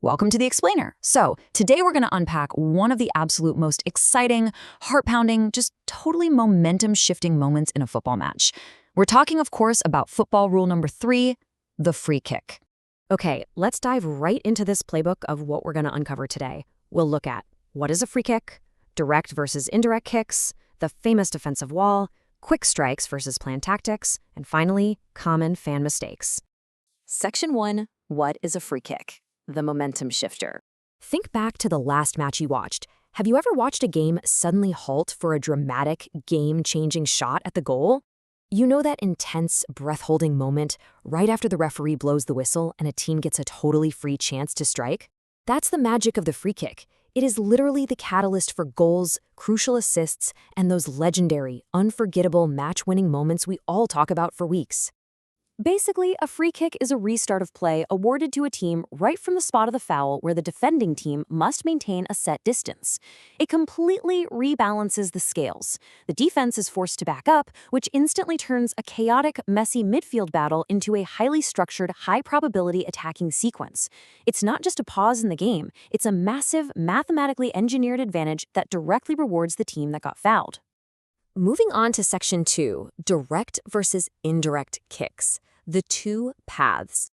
Welcome to The Explainer. So, today we're going to unpack one of the absolute most exciting, heart-pounding, just totally momentum-shifting moments in a football match. We're talking, of course, about football rule number 3, the free kick. Okay, let's dive right into this playbook of what we're going to uncover today. We'll look at what is a free kick, direct versus indirect kicks, the famous defensive wall, quick strikes versus planned tactics, and finally, common fan mistakes. Section 1, what is a free kick? The momentum shifter. Think back to the last match you watched. Have you ever watched a game suddenly halt for a dramatic, game-changing shot at the goal? You know that intense, breath-holding moment right after the referee blows the whistle and a team gets a totally free chance to strike? That's the magic of the free kick. It is literally the catalyst for goals, crucial assists, and those legendary, unforgettable match-winning moments we all talk about for weeks. Basically, a free kick is a restart of play awarded to a team right from the spot of the foul where the defending team must maintain a set distance. It completely rebalances the scales. The defense is forced to back up, which instantly turns a chaotic, messy midfield battle into a highly structured, high-probability attacking sequence. It's not just a pause in the game, it's a massive, mathematically engineered advantage that directly rewards the team that got fouled. Moving on to Section 2, direct versus indirect kicks. The two paths.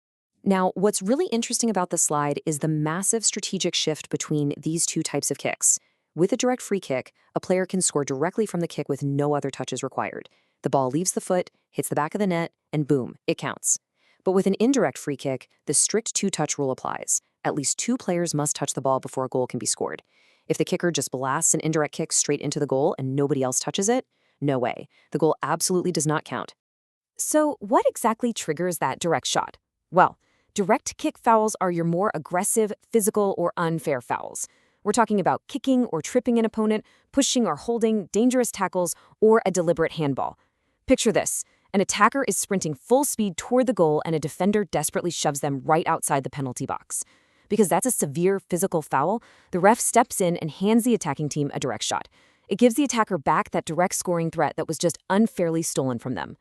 Now, what's really interesting about this slide is the massive strategic shift between these two types of kicks. With a direct free kick, a player can score directly from the kick with no other touches required. The ball leaves the foot, hits the back of the net, and boom, it counts. But with an indirect free kick, the strict two-touch rule applies. At least two players must touch the ball before a goal can be scored. If the kicker just blasts an indirect kick straight into the goal and nobody else touches it, no way. The goal absolutely does not count. So what exactly triggers that direct shot? Well, direct kick fouls are your more aggressive, physical, or unfair fouls. We're talking about kicking or tripping an opponent, pushing or holding, dangerous tackles, or a deliberate handball. Picture this. An attacker is sprinting full speed toward the goal and a defender desperately shoves them right outside the penalty box. Because that's a severe physical foul, the ref steps in and hands the attacking team a direct shot. It gives the attacker back that direct scoring threat that was just unfairly stolen from them.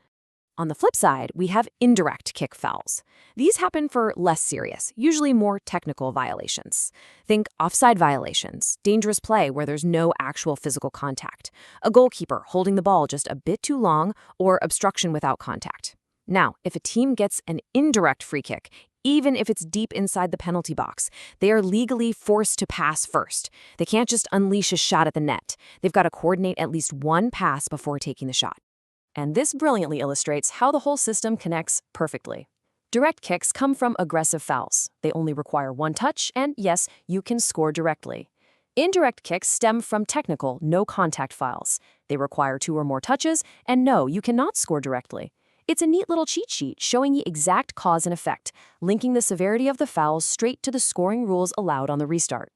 On the flip side, we have indirect kick fouls. These happen for less serious, usually more technical violations. Think offside violations, dangerous play where there's no actual physical contact, a goalkeeper holding the ball just a bit too long, or obstruction without contact. Now, if a team gets an indirect free kick, even if it's deep inside the penalty box, they are legally forced to pass first. They can't just unleash a shot at the net. They've got to coordinate at least one pass before taking the shot. And this brilliantly illustrates how the whole system connects perfectly. Direct kicks come from aggressive fouls. They only require one touch, and yes, you can score directly. Indirect kicks stem from technical, no-contact fouls. They require 2 or more touches, and no, you cannot score directly. It's a neat little cheat sheet showing the exact cause and effect, linking the severity of the foul straight to the scoring rules allowed on the restart.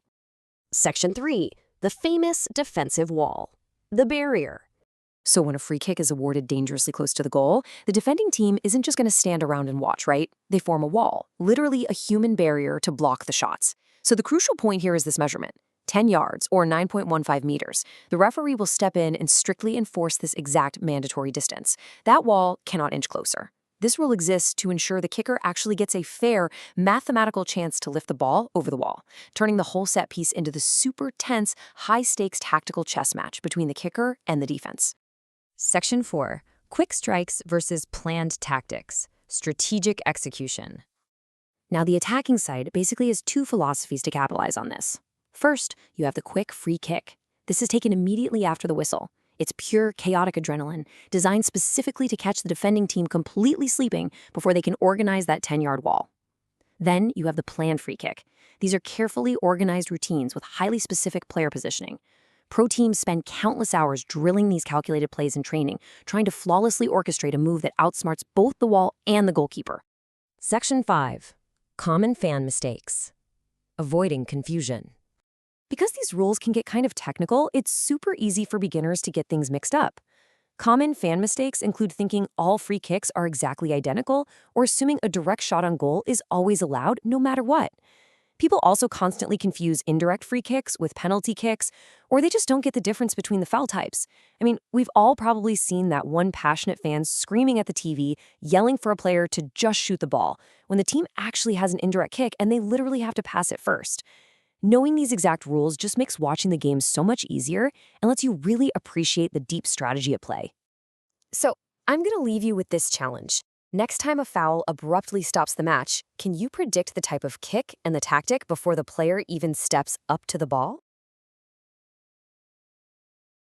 Section 3, the famous defensive wall. The barrier. So when a free kick is awarded dangerously close to the goal, the defending team isn't just going to stand around and watch, right? They form a wall, literally a human barrier to block the shots. So the crucial point here is this measurement, 10 yards or 9.15 meters. The referee will step in and strictly enforce this exact mandatory distance. That wall cannot inch closer. This rule exists to ensure the kicker actually gets a fair, mathematical chance to lift the ball over the wall, turning the whole set piece into the super tense, high-stakes tactical chess match between the kicker and the defense. Section 4, quick strikes versus planned tactics, strategic execution. Now, the attacking side basically has 2 philosophies to capitalize on this. First, you have the quick free kick. This is taken immediately after the whistle. It's pure, chaotic adrenaline, designed specifically to catch the defending team completely sleeping before they can organize that 10-yard wall. Then you have the planned free kick. These are carefully organized routines with highly specific player positioning. Pro teams spend countless hours drilling these calculated plays in training, trying to flawlessly orchestrate a move that outsmarts both the wall and the goalkeeper. Section 5, common fan mistakes. Avoiding confusion. Because these rules can get kind of technical, it's super easy for beginners to get things mixed up. Common fan mistakes include thinking all free kicks are exactly identical or assuming a direct shot on goal is always allowed no matter what. People also constantly confuse indirect free kicks with penalty kicks, or they just don't get the difference between the foul types. I mean, we've all probably seen that one passionate fan screaming at the TV, yelling for a player to just shoot the ball, when the team actually has an indirect kick and they literally have to pass it first. Knowing these exact rules just makes watching the game so much easier and lets you really appreciate the deep strategy at play. So, I'm going to leave you with this challenge. Next time a foul abruptly stops the match, can you predict the type of kick and the tactic before the player even steps up to the ball?